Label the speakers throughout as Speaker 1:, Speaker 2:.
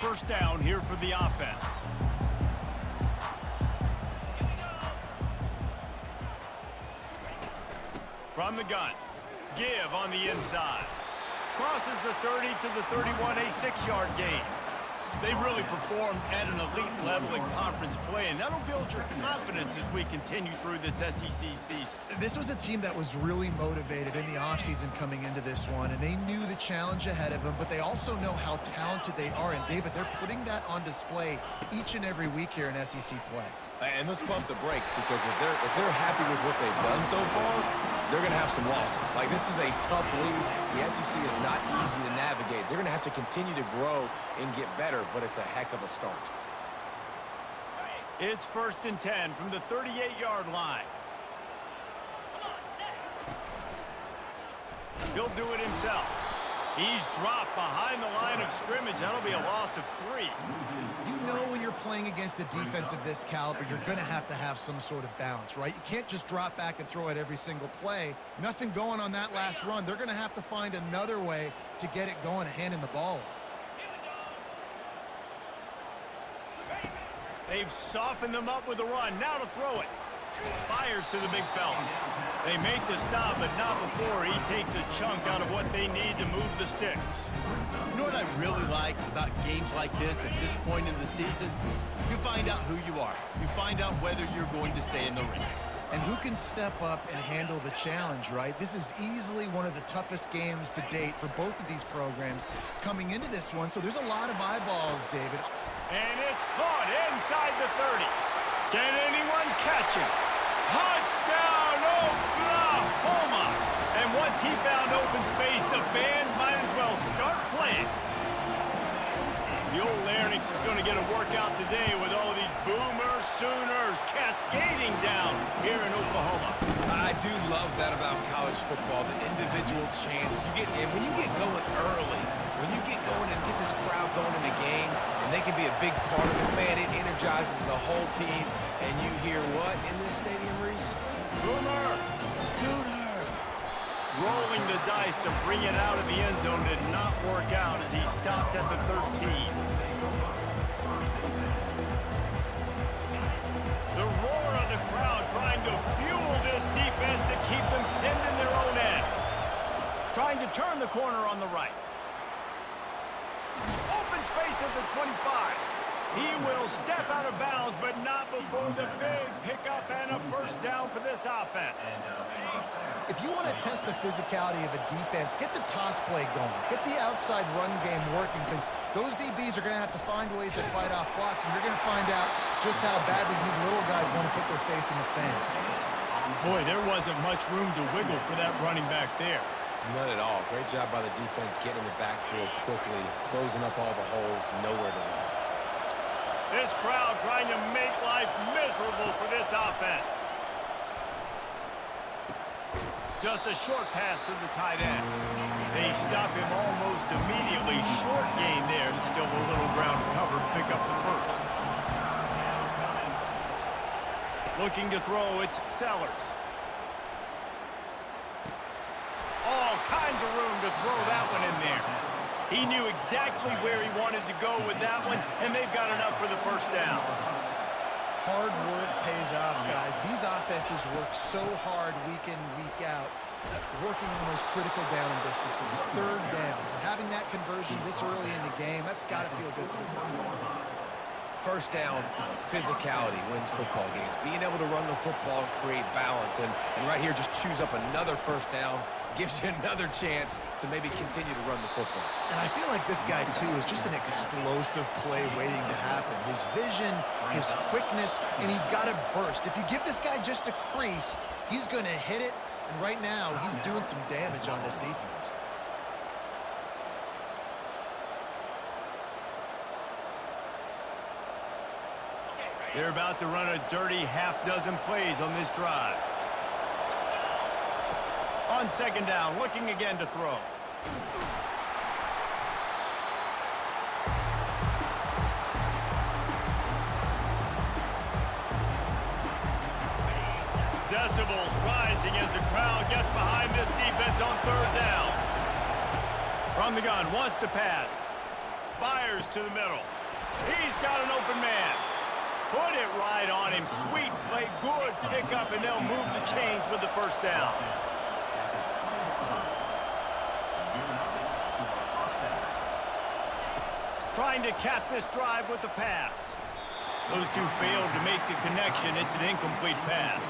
Speaker 1: first down here for the offense. From the gun, give on the inside. Crosses the 30 to the 31, a 6-yard gain. They've really performed at an elite level in conference play, and that'll build your confidence as we continue through this SEC season.
Speaker 2: This was a team that was really motivated in the offseason coming into this one, and they knew the challenge ahead of them, but they also know how talented they are. And, David, they're putting that on display each and every week here in SEC play.
Speaker 3: And let's pump the brakes, because if they're happy with what they've done so far, they're going to have some losses. Like, this is a tough league. The SEC is not easy to navigate. They're going to have to continue to grow and get better, but it's a heck of a start.
Speaker 1: It's 1st and 10 from the 38-yard line. He'll do it himself. He's dropped behind the line of scrimmage. That'll be a loss of 3.
Speaker 2: You know when you're playing against a defense of this caliber, you're going to have some sort of balance, right? You can't just drop back and throw it every single play. Nothing going on that last run. They're going to have to find another way to get it going, handing the ball off.
Speaker 1: They've softened them up with a run. Now to throw it. Fires to the big fella. They make the stop, but not before he takes a chunk out of what they need to move the sticks.
Speaker 4: You know what I really like about games like this at this point in the season? You find out who you are. You find out whether you're going to stay in the race.
Speaker 2: And who can step up and handle the challenge, right? This is easily one of the toughest games to date for both of these programs coming into this one. So there's a lot of eyeballs, David.
Speaker 1: And it's caught inside the 30. Can anyone catch him? Touchdown, Oklahoma! And once he found open space, the band might as well start playing. The old Larynx is going to get a workout today with all of these Boomer Sooners cascading down here in Oklahoma.
Speaker 3: I do love that about college football, the individual chance. When you get going early, when you get going and get this crowd going in a game, and they can be a big part of it, man, it energizes the whole team. And you hear what in this stadium, Reese?
Speaker 1: Boomer
Speaker 3: Sooner!
Speaker 1: Rolling the dice to bring it out of the end zone did not work out as he stopped at the 13. The roar of the crowd trying to fuel this defense to keep them pinned in their own end. Trying to turn the corner on the right. Open space at the 25. He will step out of bounds, but not before the big pickup and a first down for this offense.
Speaker 2: If you want to test the physicality of a defense, get the toss play going. Get the outside run game working, because those DBs are going to have to find ways to fight off blocks, and you're going to find out just how badly these little guys want to put their face in the fan.
Speaker 1: Boy, there wasn't much room to wiggle for that running back there.
Speaker 3: None at all. Great job by the defense getting in the backfield quickly, closing up all the holes, nowhere to run.
Speaker 1: This crowd trying to make life miserable for this offense. Just a short pass to the tight end. They stop him almost immediately. Short gain there, and still a little ground to cover to pick up the first. Looking to throw, it's Sellers. All kinds of room to throw that one in there. He knew exactly where he wanted to go with that one, and they've got enough for the first down.
Speaker 2: Hard work pays off, guys. These offenses work so hard week in, week out, working on those critical down and distances, third downs. And having that conversion this early in the game, that's got to feel good for this offense.
Speaker 3: First down, physicality wins football games. Being able to run the football and create balance. And right here, just choose up another first down, gives you another chance to maybe continue to run the football.
Speaker 2: And I feel like this guy, too, is just an explosive play waiting to happen. His vision, his quickness, and he's got a burst. If you give this guy just a crease, he's going to hit it. And right now, he's doing some damage on this defense.
Speaker 1: They're about to run a dirty half-dozen plays on this drive. On second down, looking again to throw. Decibels rising as the crowd gets behind this defense on third down. From the gun, wants to pass. fires to the middle. He's got an open man. Put it right on him. Sweet play, good pickup, and they'll move the chains with the first down. Trying to cap this drive with a pass. Those two failed to make the connection. It's an incomplete pass.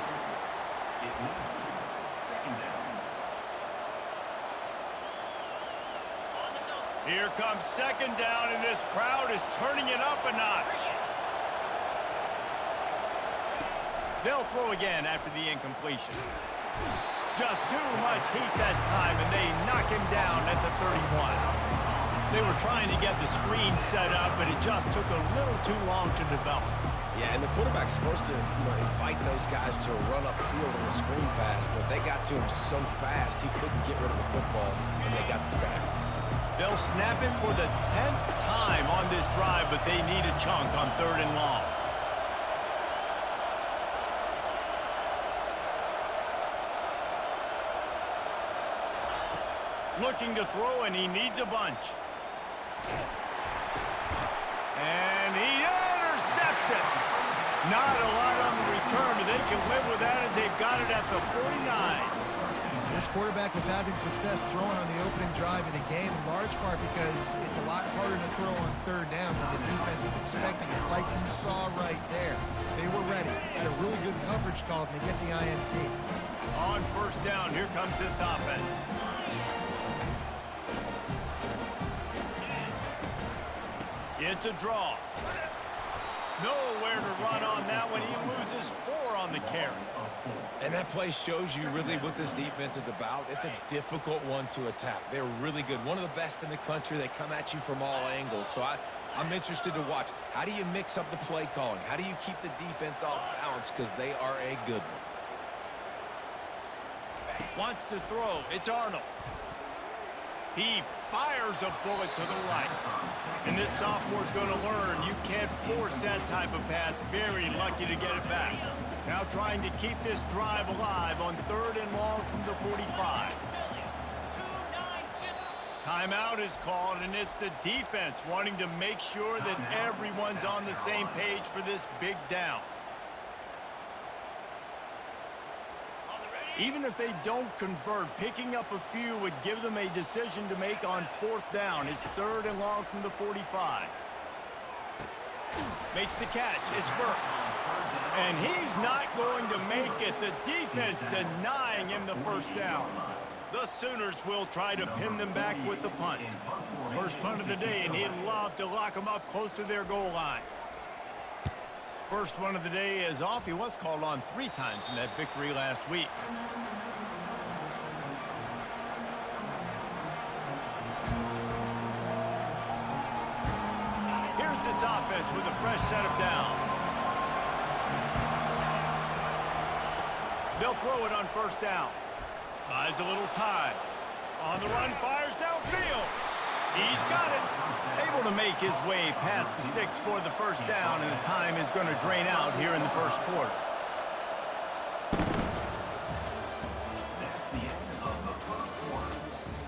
Speaker 1: Here comes second down, and this crowd is turning it up a notch. They'll throw again after the incompletion. Just too much heat that time, and they knock him down at the 31. They were trying to get the screen set up, but it just took a little too long to develop.
Speaker 3: Yeah, and the quarterback's supposed to, invite those guys to run upfield on the screen pass, but they got to him so fast he couldn't get rid of the football, and they got the sack.
Speaker 1: They'll snap it for the 10th time on this drive, but they need a chunk on 3rd and long. Looking to throw, and he needs a bunch. And he intercepts it. Not a lot on the return, but they can live with that as they've got it at the 49.
Speaker 2: This quarterback was having success throwing on the opening drive of the game, in large part because it's a lot harder to throw on 3rd down when the defense is expecting it, like you saw right there. They were ready. Had a really good coverage called, and they get the INT.
Speaker 1: On 1st down, here comes this offense. It's a draw. Nowhere to run on that one. He loses 4 on the carry.
Speaker 3: And that play shows you really what this defense is about. It's a difficult one to attack. They're really good. One of the best in the country. They come at you from all angles. So I'm interested to watch. How do you mix up the play calling? How do you keep the defense off balance? Because they are a good one.
Speaker 1: Wants to throw. It's Arnold. He fires a bullet to the right. And this sophomore's going to learn you can't force that type of pass. Very lucky to get it back. Now trying to keep this drive alive on 3rd and long from the 45. Timeout is called, and it's the defense wanting to make sure that everyone's on the same page for this big down. Even if they don't convert, picking up a few would give them a decision to make on 4th down. It's 3rd and long from the 45. Makes the catch. It's Burks. And he's not going to make it. The defense denying him the 1st down. The Sooners will try to pin them back with the punt. First punt of the day, and he'd love to lock them up close to their goal line. First one of the day is off. He was called on 3 times in that victory last week. Here's this offense with a fresh set of downs. They'll throw it on 1st down. Buys a little time. On the run, fires downfield. He's got it. Able to make his way past the sticks for the 1st down, and the time is going to drain out here in the 1st quarter.
Speaker 5: That's the end of the 1st quarter.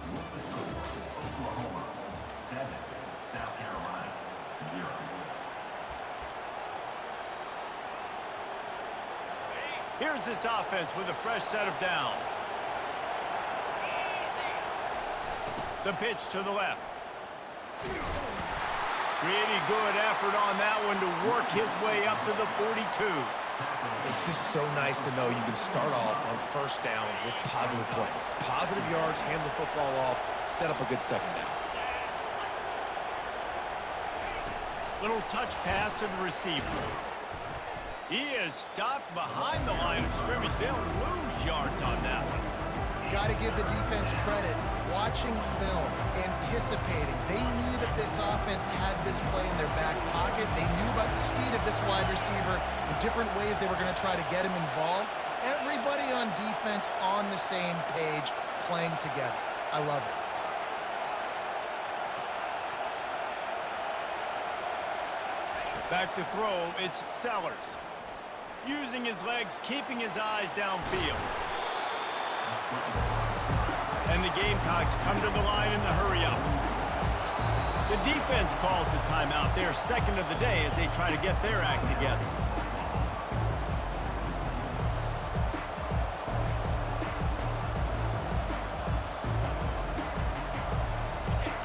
Speaker 5: With the score, Oklahoma 7, South Carolina 0.
Speaker 1: Here's this offense with a fresh set of downs. The pitch to the left. Pretty good effort on that one to work his way up to the 42.
Speaker 3: It's just so nice to know you can start off on 1st down with positive plays. Positive yards, hand the football off, set up a good 2nd down.
Speaker 1: Little touch pass to the receiver. He is stopped behind the line of scrimmage. They'll lose yards on that one.
Speaker 2: Got to give the defense credit. Watching film, anticipating. They knew that this offense had this play in their back pocket. They knew about the speed of this wide receiver and different ways they were going to try to get him involved. Everybody on defense on the same page, playing together. I love it.
Speaker 1: Back to throw, it's Sellers. Using his legs, keeping his eyes downfield. And the Gamecocks come to the line in the hurry-up. The defense defense calls the timeout. Their second of the day as they try to get their act together.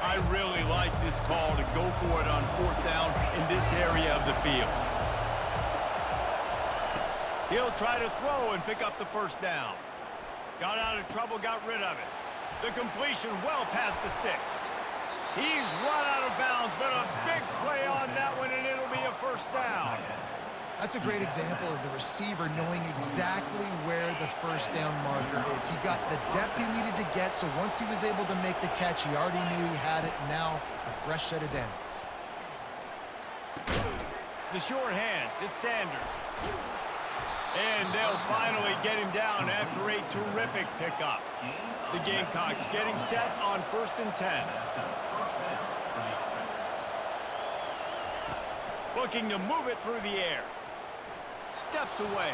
Speaker 1: I really like this call to go for it on fourth down in this area of the field. He'll try to throw and pick up the first down. Got out of trouble, got rid of it. The completion well past the sticks. He's run out of bounds, but a big play on that one, and it'll be a first down.
Speaker 2: That's a great example of the receiver knowing exactly where the first down marker is. He got the depth he needed to get, so once he was able to make the catch, he already knew he had it. Now, a fresh set of downs.
Speaker 1: The short hands, it's Sanders. And they'll finally get him down after a terrific pickup. The Gamecocks getting set on 1st and 10. Looking to move it through the air. Steps away.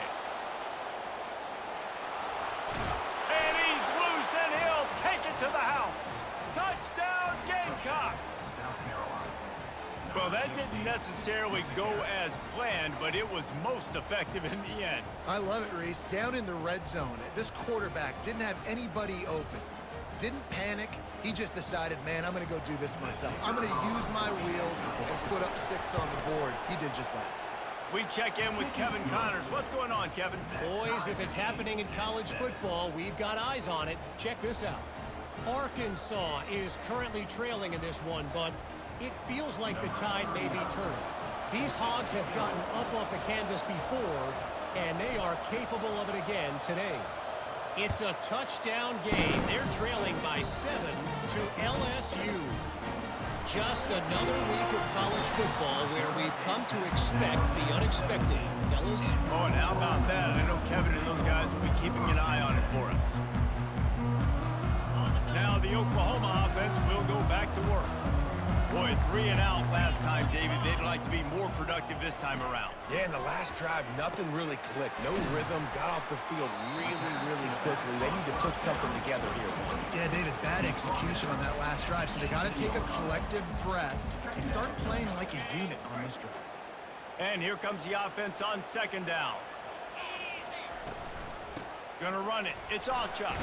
Speaker 1: And he's loose, and he'll take it to the house. Touchdown, Gamecocks! Well, that didn't necessarily go as planned, but it was most effective in the end.
Speaker 2: I love it, Reese. Down in the red zone, this quarterback didn't have anybody open. Didn't panic. He just decided, man, I'm going to go do this myself. I'm going to use my wheels and put up 6 on the board. He did just that.
Speaker 1: We check in with Kevin Connors. What's going on, Kevin?
Speaker 6: Boys, if it's happening in college football, we've got eyes on it. Check this out. Arkansas is currently trailing in this one, but it feels like the tide may be turning. These Hogs have gotten up off the canvas before, and they are capable of it again today. It's a touchdown game. They're trailing by 7 to LSU. Just another week of college football where we've come to expect the unexpected, fellas.
Speaker 1: Oh, and how about that? I know Kevin and those guys will be keeping an eye on it for us. Now the Oklahoma offense will go back to work. Boy, 3 and out last time, David. They'd like to be more productive this time around.
Speaker 3: Yeah, in the last drive, nothing really clicked. No rhythm, got off the field really quickly. They need to put something together here.
Speaker 2: Yeah, David, bad execution on that last drive, so they got to take a collective breath and start playing like a unit on this drive.
Speaker 1: And here comes the offense on 2nd down. Gonna run it. It's Alchuk.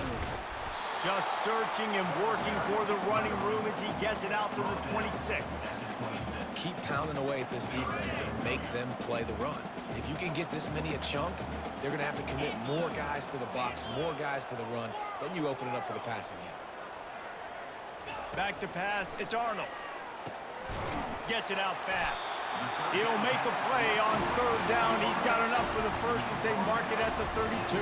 Speaker 1: Just searching and working for the running room as he gets it out to the 26.
Speaker 3: Keep pounding away at this defense and make them play the run. If you can get this many a chunk, they're going to have to commit more guys to the box, more guys to the run. Then you open it up for the passing game.
Speaker 1: Back to pass. It's Arnold. Gets it out fast. He'll make a play on 3rd down. He's got enough for the first as they mark it at the 32.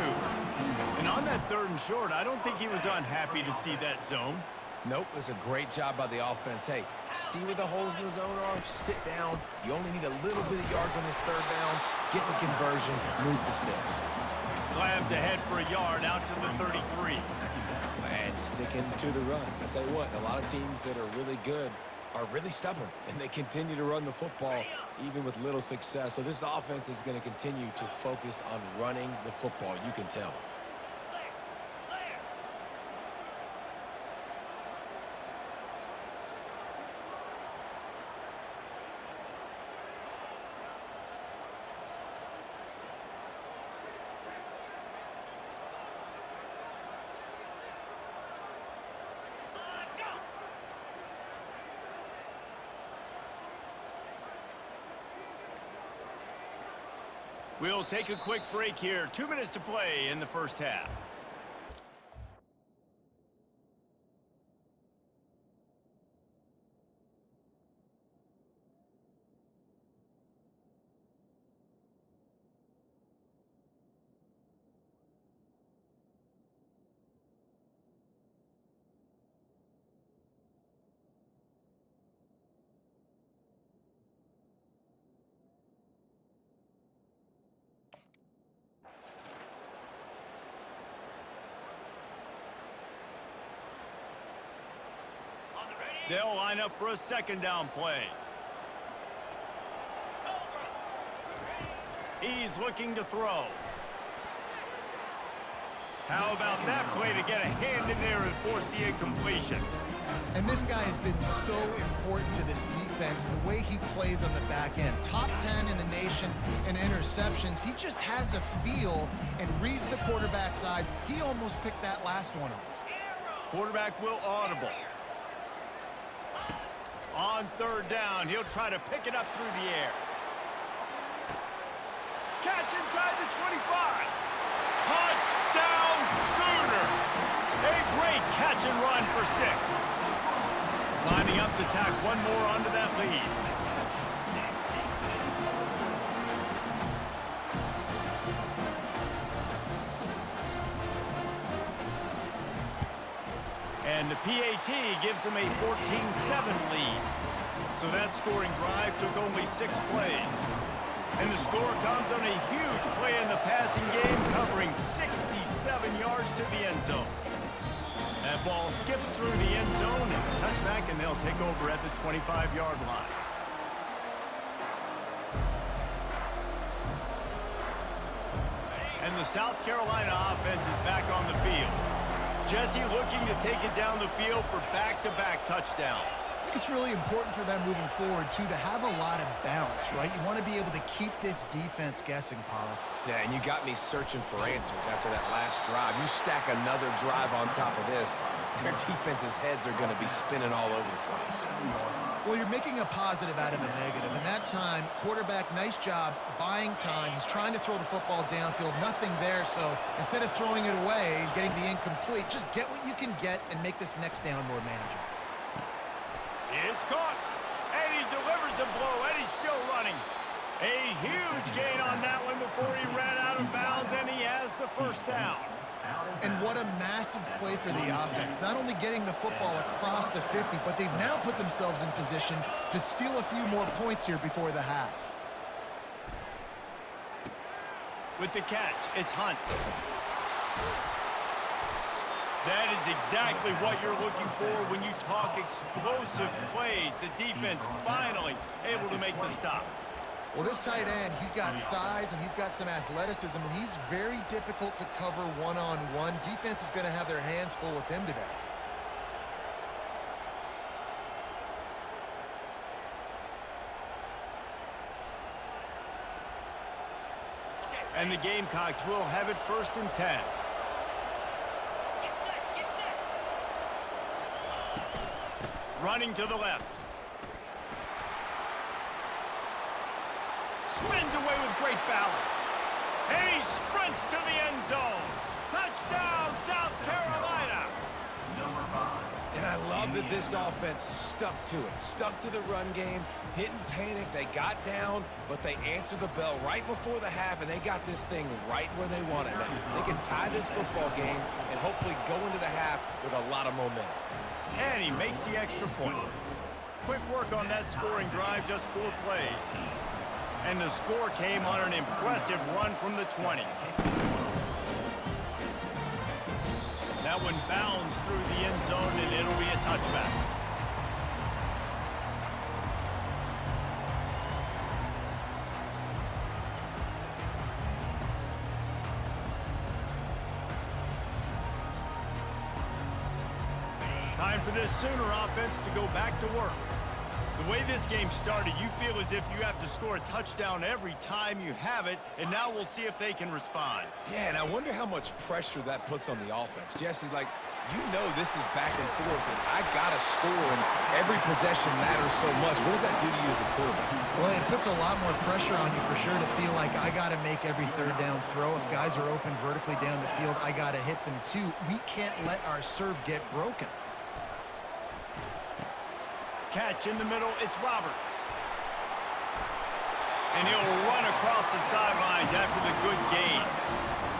Speaker 1: And on that 3rd and short, I don't think he was unhappy to see that zone.
Speaker 3: Nope, it was a great job by the offense. Hey, see where the holes in the zone are? Sit down. You only need a little bit of yards on this 3rd down. Get the conversion, move the sticks.
Speaker 1: Slams ahead for a yard out to the 33.
Speaker 3: And sticking to the run. I tell you what, a lot of teams that are really good are really stubborn, and they continue to run the football even with little success. So this offense is going to continue to focus on running the football. You can tell.
Speaker 1: We'll take a quick break here. 2 minutes to play in the first half. They'll line up for a 2nd down play. He's looking to throw. How about that play to get a hand in there and force the incompletion?
Speaker 2: And this guy has been so important to this defense, the way he plays on the back end. Top 10 in the nation in interceptions. He just has a feel and reads the quarterback's eyes. He almost picked that last one off.
Speaker 1: Quarterback will audible. On third down, he'll try to pick it up through the air. Catch inside the 25. Touchdown Sooners! A great catch and run for 6. Lining up to tack one more onto that lead. And the PAT gives them a 14-7 lead. So that scoring drive took only 6 plays. And the score comes on a huge play in the passing game, covering 67 yards to the end zone. That ball skips through the end zone. It's a touchback, and they'll take over at the 25-yard line. And the South Carolina offense is back on the field. Jesse looking to take it down the field for back-to-back touchdowns.
Speaker 2: I think it's really important for them moving forward, too, to have a lot of bounce, right? You want to be able to keep this defense guessing, Pollard.
Speaker 3: Yeah, and you got me searching for answers after that last drive. You stack another drive on top of this, their defense's heads are going to be spinning all over the place.
Speaker 2: Well, you're making a positive out of a negative. And that time, quarterback, nice job buying time. He's trying to throw the football downfield. Nothing there, so instead of throwing it away and getting the incomplete, just get what you can get and make this next down more manageable.
Speaker 1: It's caught, and he delivers the blow, and he's still running. A huge gain on that one before he ran out of bounds, and he has the first down.
Speaker 2: And what a massive play for the offense. Not only getting the football across the 50, but they've now put themselves in position to steal a few more points here before the half.
Speaker 1: With the catch, it's Hunt. That is exactly what you're looking for when you talk explosive plays. The defense finally able to make the stop.
Speaker 2: Well, this tight end, he's got size and he's got some athleticism, and he's very difficult to cover one-on-one. Defense is going to have their hands full with him today.
Speaker 1: And the Gamecocks will have it 1st and 10. Running to the left. Spins away with great balance. And he sprints to the end zone. Touchdown, South Carolina.
Speaker 3: And I love that this offense stuck to it, stuck to the run game, didn't panic. They got down, but they answered the bell right before the half, and they got this thing right where they want it now. They can tie this football game and hopefully go into the half with a lot of momentum.
Speaker 1: And he makes the extra point. Quick work on that scoring drive, just 4 plays. And the score came on an impressive run from the 20. That one bounds through the end zone, and it'll be a touchback. Time for this Sooner offense to go back to work. The way this game started, you feel as if you have to score a touchdown every time you have it, and now we'll see if they can respond.
Speaker 3: Yeah, and I wonder how much pressure that puts on the offense. Jesse, like, you know this is back and forth, and I got to score, and every possession matters so much. What does that do to you as a quarterback?
Speaker 2: Well, it puts a lot more pressure on you for sure to feel like I got to make every 3rd down throw. If guys are open vertically down the field, I got to hit them too. We can't let our serve get broken.
Speaker 1: Catch in the middle, it's Roberts. And he'll run across the sidelines after the good gain.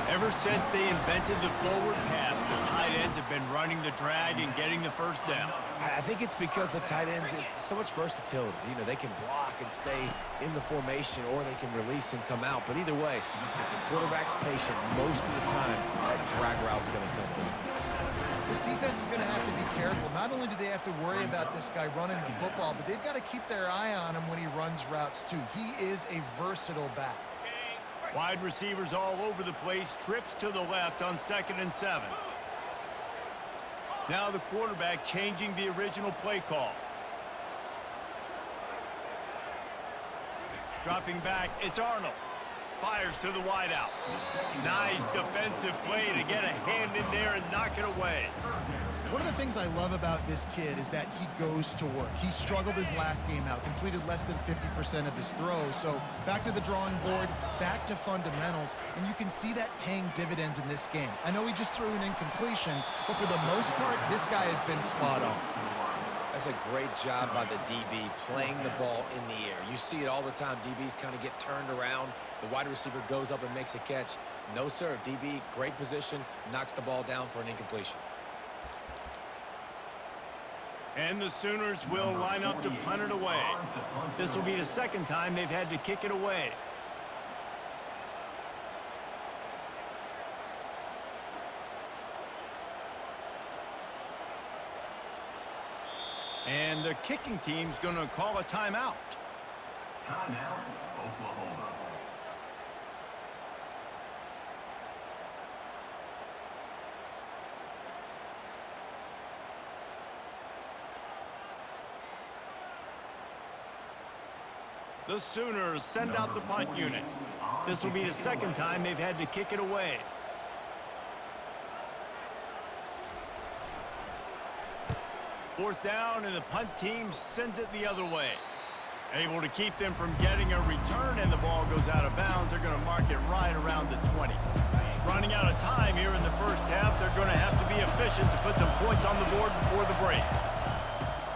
Speaker 1: Ever since they invented the forward pass, the tight ends have been running the drag and getting the first down.
Speaker 3: I think it's because the tight ends is so much versatility. You know, they can block and stay in the formation, or they can release and come out. But either way, if the quarterback's patient, most of the time, that drag route's going to come in.
Speaker 2: This defense is going to have to be careful. Not only do they have to worry about this guy running the football, but they've got to keep their eye on him when he runs routes too. He is a versatile back.
Speaker 1: Wide receivers all over the place. Trips to the left on 2nd and 7. Now the quarterback changing the original play call. Dropping back, it's Arnold. Fires to the wideout. Nice defensive play to get a hand in there and knock it away.
Speaker 2: One of the things I love about this kid is that he goes to work. He struggled his last game out, completed less than 50% of his throws. So back to the drawing board, back to fundamentals, and you can see that paying dividends in this game. I know he just threw an incompletion, but for the most part, this guy has been spot on.
Speaker 3: That's a great job by the DB playing the ball in the air. You see it all the time. DBs kind of get turned around. The wide receiver goes up and makes a catch. No, sir. DB, great position, knocks the ball down for an incompletion.
Speaker 1: And the Sooners will line up to punt it away. This will be the second time they've had to kick it away. And the kicking team's going to call a timeout.
Speaker 5: Timeout, Oklahoma.
Speaker 1: The Sooners send out the punt unit. This will be the second time they've had to kick it away. Fourth down, and the punt team sends it the other way. Able to keep them from getting a return, and the ball goes out of bounds. They're going to mark it right around the 20. Running out of time here in the first half. They're going to have to be efficient to put some points on the board before the break.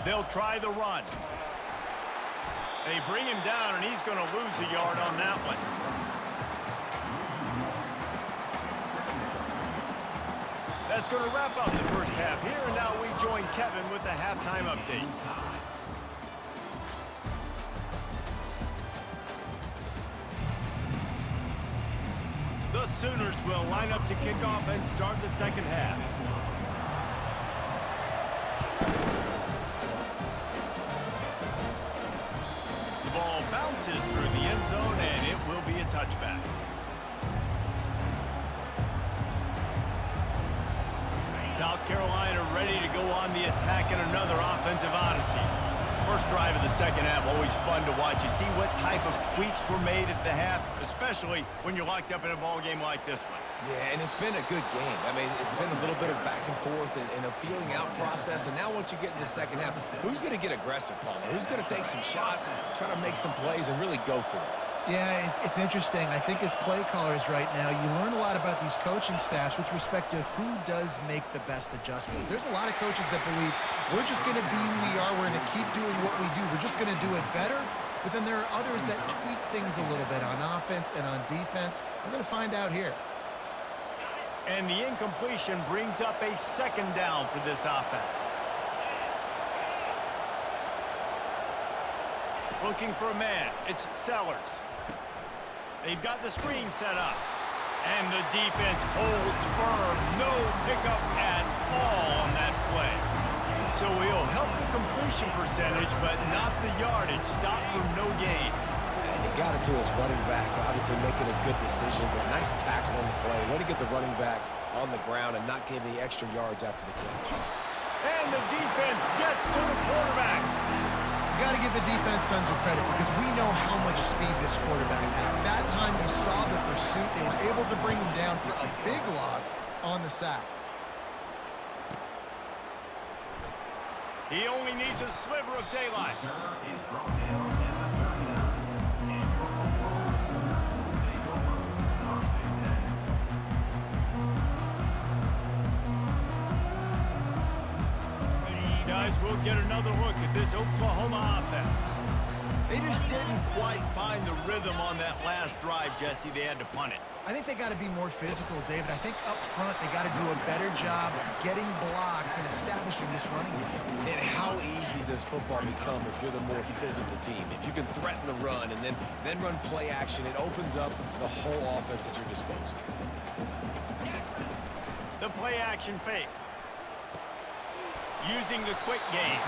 Speaker 1: They'll try the run. They bring him down, and he's going to lose a yard on that one. That's going to wrap up the first half here, and now we join Kevin with the halftime update. The Sooners will line up to kick off and start the second half. The ball bounces through the end zone, and it will be a touchback. South Carolina ready to go on the attack in another offensive odyssey. First drive of the second half, always fun to watch. You see what type of tweaks were made at the half, especially when you're locked up in a ball game like this one.
Speaker 3: Yeah, and it's been a good game. I mean, it's been a little bit of back and forth and a feeling out process. And now once you get in the second half, who's going to get aggressive, Palmer? Who's going to take some shots, try to make some plays, and really go for it?
Speaker 2: Yeah, it's interesting. I think as play callers right now, you learn a lot about these coaching staffs with respect to who does make the best adjustments. There's a lot of coaches that believe we're just going to be who we are. We're going to keep doing what we do. We're just going to do it better. But then there are others that tweak things a little bit on offense and on defense. We're going to find out here.
Speaker 1: And the incompletion brings up a second down for this offense. Looking for a man. It's Sellers. They've got the screen set up. And the defense holds firm. No pickup at all on that play. So he'll help the completion percentage, but not the yardage. Stop for no gain.
Speaker 3: And he got it to his running back, obviously making a good decision, but nice tackle on the play. Way to get the running back on the ground and not give the extra yards after the catch.
Speaker 1: And the defense gets to the quarterback.
Speaker 2: You got to give the defense tons of credit because we know how much speed this quarterback has. That time you saw the pursuit. They were able to bring him down for a big loss on the sack.
Speaker 1: He only needs a sliver of daylight.
Speaker 5: Is brought down at the 39. And your Oklahoma Sooners will take over first and 10.
Speaker 1: Guys, we'll get another look at this Oklahoma offense. They just didn't quite find the rhythm on that last drive, Jesse. They had to punt it.
Speaker 2: I think they got to be more physical, David. I think up front they got to do a better job getting blocks and establishing this running game.
Speaker 3: And how easy does football become if you're the more physical team? If you can threaten the run and then run play action, it opens up the whole offense at your disposal.
Speaker 1: The play action fake. Using the quick game.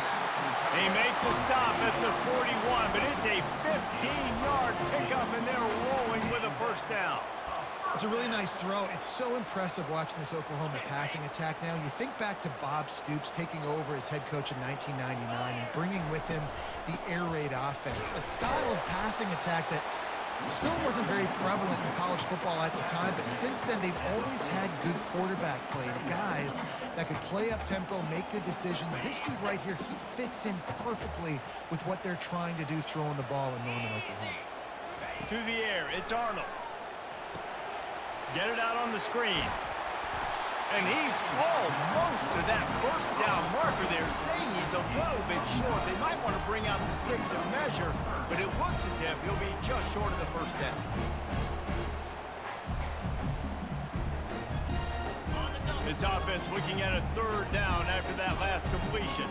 Speaker 1: They make the stop at the 41, but it's a 15-yard pickup, and they're rolling with a first down.
Speaker 2: It's a really nice throw. It's so impressive watching this Oklahoma passing attack now. You think back to Bob Stoops taking over as head coach in 1999 and bringing with him the air raid offense, a style of passing attack that still wasn't very prevalent in college football at the time, but since then they've always had good quarterback play, guys that could play up tempo, make good decisions. This dude right here, he fits in perfectly with what they're trying to do throwing the ball in Norman, Oklahoma.
Speaker 1: To the air, it's Arnold. Get it out on the screen. And he's almost to that first down marker there, saying he's a little bit short. They might want to bring out the sticks and measure, but it looks as if he'll be just short of the first down. This offense looking at a third down after that last completion.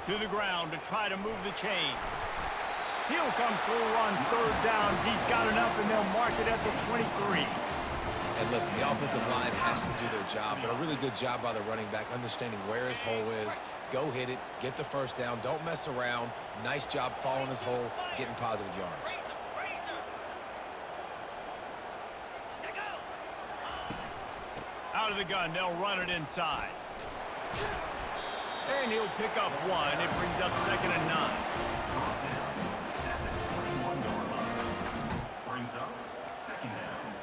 Speaker 1: To the ground to try to move the chains. He'll come through on third downs. He's got enough, and they'll mark it at the 23.
Speaker 3: And listen, the offensive line has to do their job, but a really good job by the running back, understanding where his hole is. Go hit it, get the first down, don't mess around. Nice job following his hole, getting positive yards.
Speaker 1: Out of the gun, they'll run it inside. And he'll pick up one. It brings up 2nd and 9.
Speaker 5: Brings up 2nd down.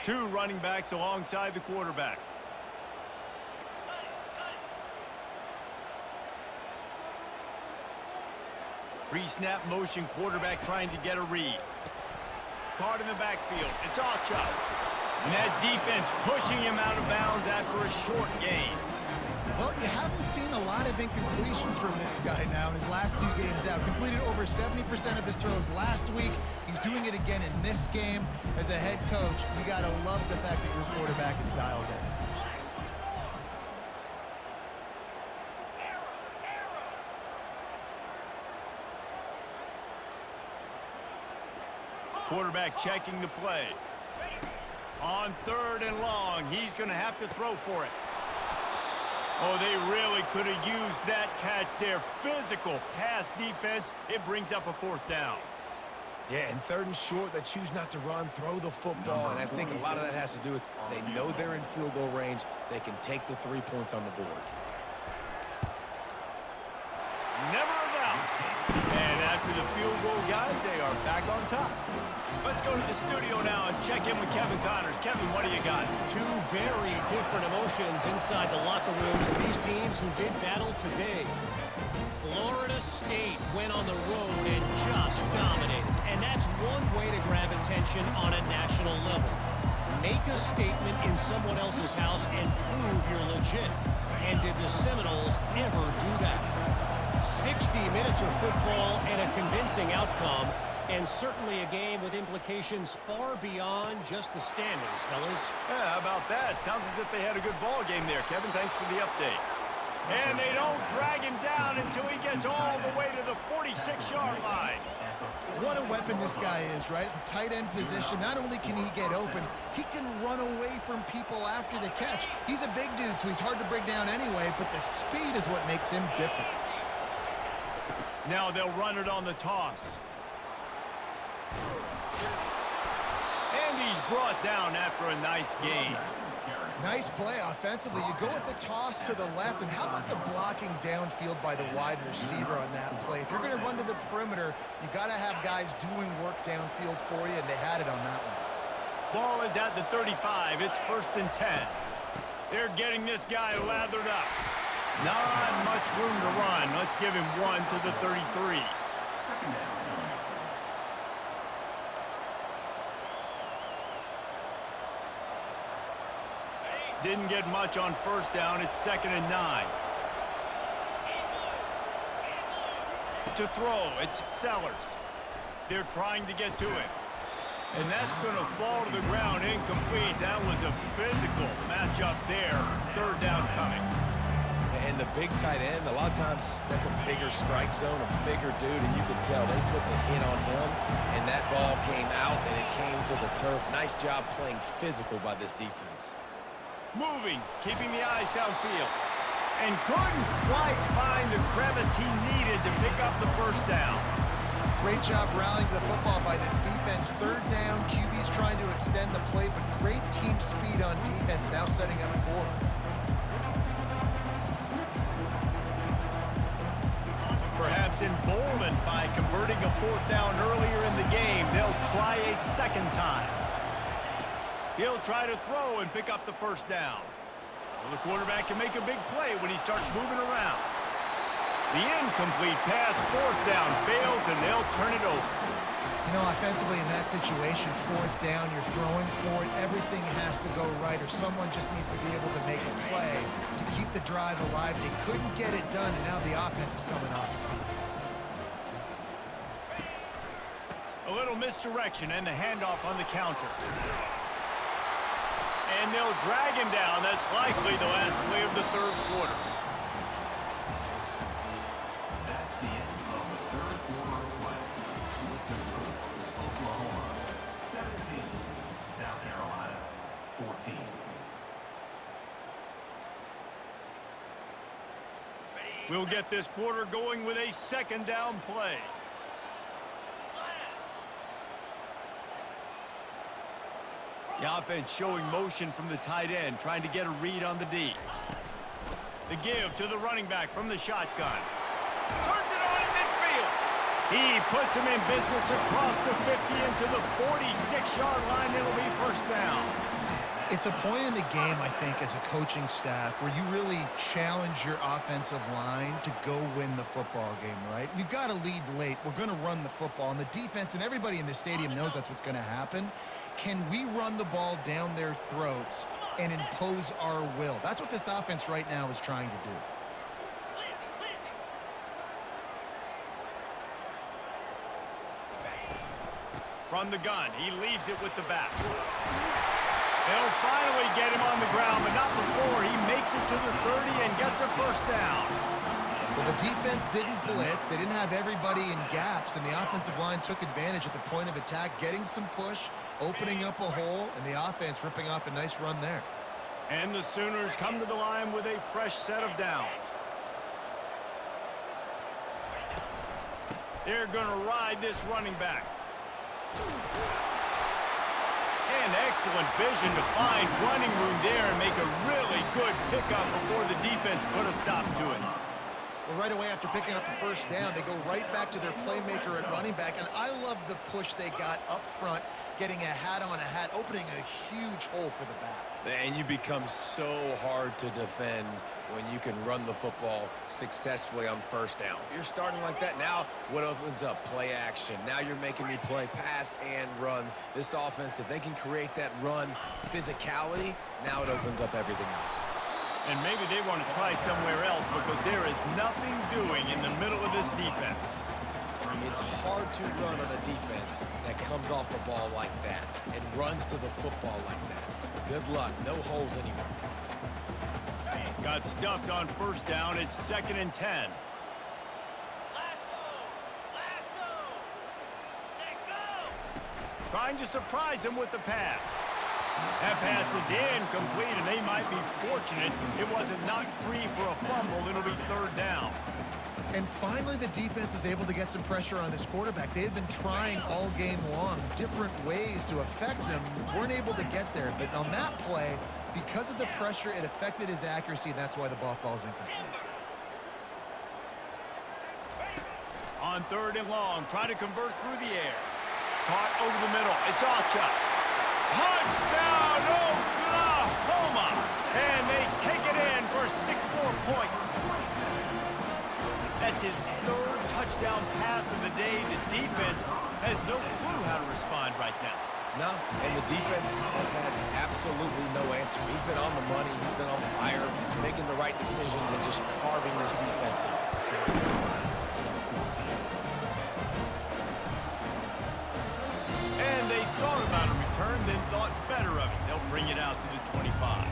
Speaker 1: Two running backs alongside the quarterback. Pre-snap motion, quarterback trying to get a read. Caught in the backfield. It's Ochoa. And that defense pushing him out of bounds after a short gain.
Speaker 2: Well, you haven't seen a lot of incompletions from this guy now in his last 2 games out. Completed over 70% of his throws last week. He's doing it again in this game. As a head coach, you got to love the fact that your quarterback is dialed in.
Speaker 1: Quarterback checking the play. On 3rd and long, he's going to have to throw for it. Oh, they really could have used that catch there. Physical pass defense. It brings up a 4th down.
Speaker 3: Yeah, and 3rd and short, they choose not to run, throw the football, and I think a lot of that has to do with they know they're in field goal range. They can take the 3 points on the board.
Speaker 1: Never a doubt. And after the field goal, guys, they are back on top. Let's go to the studio now and check in with Kevin Connors. Kevin, what do you got?
Speaker 6: Two very different emotions inside the locker rooms of these teams who did battle today. Florida State went on the road and just dominated. And that's one way to grab attention on a national level. Make a statement in someone else's house and prove you're legit. And did the Seminoles ever do that? 60 minutes of football and a convincing outcome. And certainly a game with implications far beyond just the standings, fellas.
Speaker 1: Yeah, how about that? Sounds as if they had a good ball game there, Kevin. Thanks for the update. And they don't drag him down until he gets all the way to the 46-yard line.
Speaker 2: What a weapon this guy is, right? At the tight end position, not only can he get open, he can run away from people after the catch. He's a big dude, so he's hard to bring down anyway, but the speed is what makes him different.
Speaker 1: Now they'll run it on the toss. And he's brought down after a nice gain.
Speaker 2: Nice play offensively. You go with the toss to the left, and how about the blocking downfield by the wide receiver on that play? If you're going to run to the perimeter, you got to have guys doing work downfield for you, and they had it on that one.
Speaker 1: Ball is at the 35. It's 1st and 10. They're getting this guy lathered up. Not much room to run. Let's give him one to the 33. Didn't get much on 1st down. It's 2nd and 9. To throw, it's Sellers. They're trying to get to it. And that's going to fall to the ground incomplete. That was a physical matchup there. 3rd down coming.
Speaker 3: And the big tight end, a lot of times that's a bigger strike zone, a bigger dude, and you can tell they put the hit on him, and that ball came out, and it came to the turf. Nice job playing physical by this defense.
Speaker 1: Moving, keeping the eyes downfield. and couldn't quite find the crevice he needed to pick up the first down.
Speaker 2: Great job rallying to the football by this defense. Third down, QB's trying to extend the play, but great team speed on defense, now setting up fourth.
Speaker 1: Perhaps emboldened by converting a fourth down earlier in the game, they'll try a second time. He'll try to throw and pick up the first down. Well, the quarterback can make a big play when he starts moving around. The incomplete pass, fourth down, fails, and they'll turn it over.
Speaker 2: You know, offensively in that situation, fourth down, you're throwing for it. Everything has to go right, or someone just needs to be able to make a play to keep the drive alive. They couldn't get it done, and now the offense is coming off the field.
Speaker 1: A little misdirection and the handoff on the counter. And they'll drag him down. That's likely the last play of the third quarter.
Speaker 5: That's the end of the third quarter of play. With the score, Oklahoma 17, South Carolina 14.
Speaker 1: We'll get this quarter going with a second down play. The offense showing motion from the tight end, trying to get a read on the D. The give to the running back from the shotgun. Turns it on in midfield. He puts him in business across the 50 into the 46-yard line. It'll be first down.
Speaker 2: It's a point in the game, I think, as a coaching staff where you really challenge your offensive line to go win the football game, right? We've got to lead late. We're going to run the football. And the defense and everybody in the stadium knows that's what's going to happen. Can we run the ball down their throats and impose our will? That's what this offense right now is trying to do.
Speaker 1: From the gun, he leaves it with the back. They'll finally get him on the ground, but not before he makes it to the 30 and gets a first down.
Speaker 2: Well, the defense didn't blitz. They didn't have everybody in gaps, and the offensive line took advantage at the point of attack, getting some push, opening up a hole, and the offense ripping off a nice run there.
Speaker 1: And the Sooners come to the line with a fresh set of downs. They're going to ride this running back. And excellent vision to find running room there and make a really good pickup before the defense put a stop to it.
Speaker 2: Well, right away after picking up a first down, they go right back to their playmaker at running back. And I love the push they got up front, getting a hat on a hat, opening a huge hole for the back.
Speaker 3: And you become so hard to defend when you can run the football successfully on first down. You're starting like that. Now what opens up? Play action. Now you're making me play pass and run. This offense, if they can create that run physicality, now it opens up everything else.
Speaker 1: And maybe they want to try somewhere else because there is nothing doing in the middle of this defense.
Speaker 3: It's hard to run on a defense that comes off the ball like that and runs to the football like that. Good luck. No holes anywhere.
Speaker 1: Got stuffed on first down. It's 2nd and 10. Trying to surprise him with the pass. That pass is incomplete, and they might be fortunate it wasn't knocked free for a fumble. It'll be 3rd down.
Speaker 2: And finally, the defense is able to get some pressure on this quarterback. They had been trying all game long different ways to affect him. Weren't able to get there. But on that play, because of the pressure, it affected his accuracy, and that's why the ball falls incomplete.
Speaker 1: On 3rd and long, try to convert through the air. Caught over the middle. It's Acha. Touchdown, Oklahoma! And they take it in for 6 more points. That's his 3rd touchdown pass of the day. The defense has no clue how to respond right now.
Speaker 3: No, and the defense has had absolutely no answer. He's been on the money. He's been on fire, making the right decisions and just carving this defense up.
Speaker 1: And they thought about a return, then thought better of it. They'll bring it out to the 25.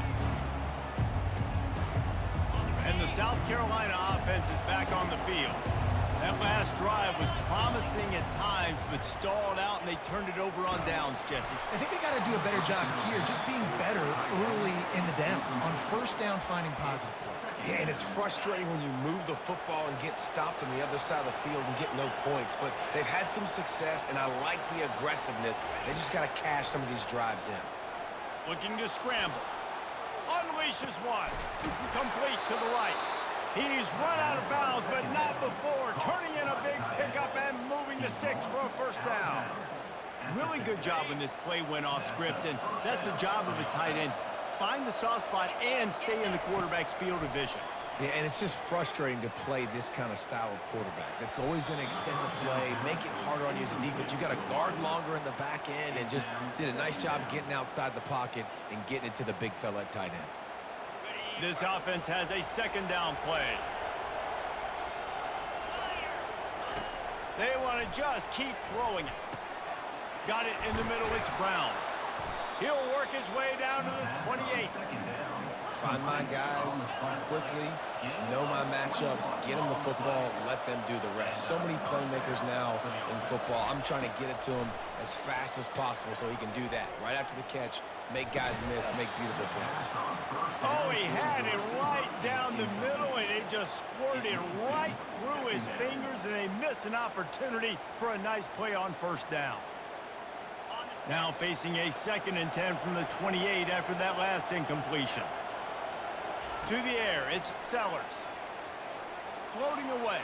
Speaker 1: And the South Carolina offense is back on the field. That last drive was promising at times, but stalled out, and they turned it over on downs, Jesse.
Speaker 2: I think they got to do a better job here, just being better early in the downs. On first down, finding positive plays.
Speaker 3: Yeah, and it's frustrating when you move the football and get stopped on the other side of the field and get no points. But they've had some success, and I like the aggressiveness. They just got to cash some of these drives in.
Speaker 1: Looking to scramble. Unleashes one. Complete to the right. He's run out of bounds, but not before. Turning in a big pickup and moving the sticks for a first down.
Speaker 4: Really good job when this play went off script, and that's the job of a tight end. Find the soft spot and stay in the quarterback's field of vision.
Speaker 3: Yeah, and it's just frustrating to play this kind of style of quarterback. That's always going to extend the play, make it harder on you as a defense. You got to guard longer in the back end, and just did a nice job getting outside the pocket and getting it to the big fella at tight end.
Speaker 1: This offense has a second down play. They want to just keep throwing it. Got it in the middle. It's Brown. He'll work his way down to the 28.
Speaker 3: Find my guys quickly, know my matchups, get them the football, let them do the rest. So many playmakers now in football. I'm trying to get it to him as fast as possible so he can do that. Right after the catch, make guys miss, make beautiful plays.
Speaker 1: Oh, he had it right down the middle, and it just squirted right through his fingers, and they miss an opportunity for a nice play on first down. Now facing a 2nd and 10 from the 28 after that last incompletion. To the air, it's Sellers. Floating away.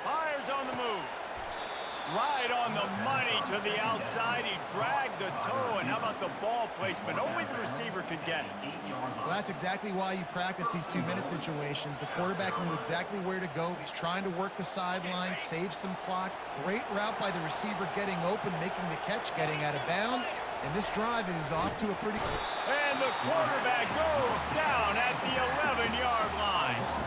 Speaker 1: Fires on the move. Right on the money to the outside. He dragged the toe, and how about the ball placement? Only the receiver could get it.
Speaker 2: Well, that's exactly why you practice these 2-minute situations. The quarterback knew exactly where to go. He's trying to work the sideline, save some clock. Great route by the receiver getting open, making the catch, getting out of bounds. And this drive is off to a pretty...
Speaker 1: And the quarterback goes down at the 11-yard line.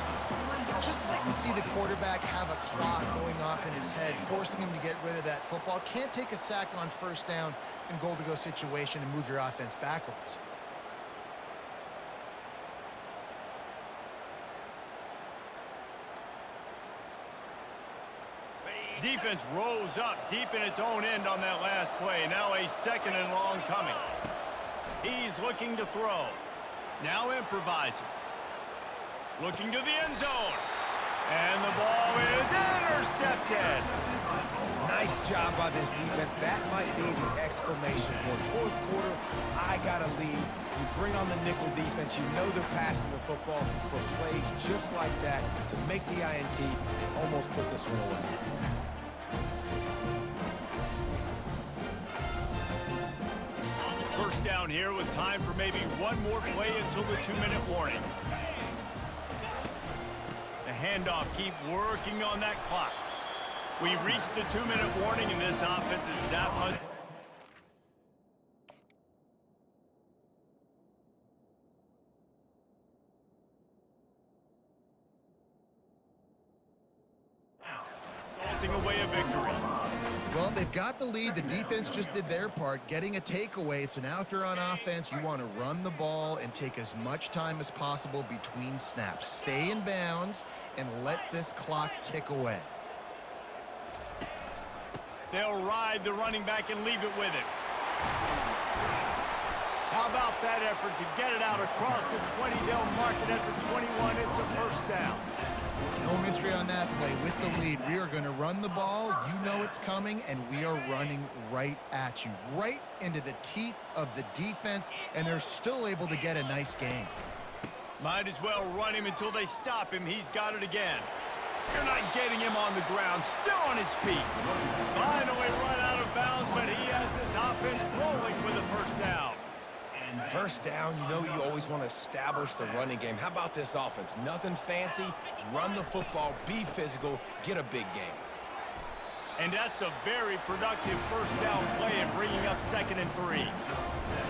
Speaker 2: Just like to see the quarterback have a clock going off in his head, forcing him to get rid of that football. Can't take a sack on first down in goal-to-go situation and move your offense backwards.
Speaker 1: Defense rose up deep in its own end on that last play. Now a 2nd and long coming. He's looking to throw. Now improvising. Looking to the end zone. And the ball is intercepted.
Speaker 3: Nice job by this defense. That might be the exclamation point. Fourth quarter, I got a lead. You bring on the nickel defense. You know they're passing the football for plays just like that to make the INT and almost put this one away.
Speaker 1: First down here with time for maybe one more play until the 2-minute warning. The handoff, keep working on that clock. We've reached the 2-minute warning, and this offense is that much. Salting away a victory.
Speaker 2: Well, they've got the lead. The defense just did their part, getting a takeaway. So now if you're on offense, you want to run the ball and take as much time as possible between snaps. Stay in bounds and let this clock tick away.
Speaker 1: They'll ride the running back and leave it with him. How about that effort to get it out across the 20? They'll mark it at the 21. It's a first down.
Speaker 2: No mystery on that play. With the lead, we are going to run the ball. You know it's coming, and we are running right at you, right into the teeth of the defense, and they're still able to get a nice gain.
Speaker 1: Might as well run him until they stop him. He's got it again. They're not getting him on the ground. Still on his feet. Finally run out of bounds, but he has this offense rolling with a first down.
Speaker 3: First down, you know you always want to establish the running game. How about this offense? Nothing fancy. Run the football, be physical, get a big gain.
Speaker 1: And that's a very productive first down play and bringing up 2nd and 3.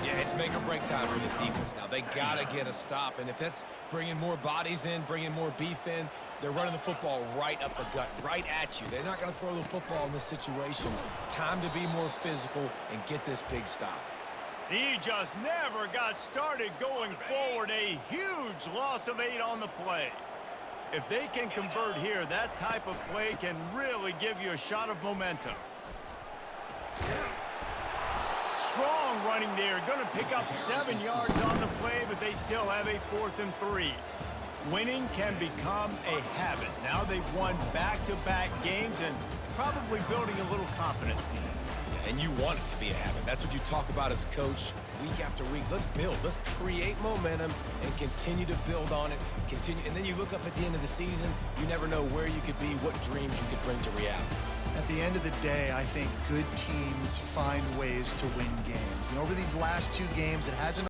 Speaker 3: Yeah, it's make or break time for this defense now. They got to get a stop, and if that's bringing more bodies in, bringing more beef in, they're running the football right up the gut, right at you. They're not going to throw the football in this situation. Time to be more physical and get this big stop.
Speaker 1: He just never got started going forward. A huge loss of 8 on the play. If they can convert here, that type of play can really give you a shot of momentum. Strong running there. Going to pick up 7 yards on the play, but they still have a 4th and 3. Winning can become a habit. Now they've won back-to-back games and probably building a little confidence for them.
Speaker 3: And you want it to be a habit. That's what you talk about as a coach week after week. Let's build. Let's create momentum and continue to build on it. And then you look up at the end of the season, you never know where you could be, what dreams you could bring to reality.
Speaker 2: At the end of the day, I think good teams find ways to win games. And over these last 2 games, it hasn't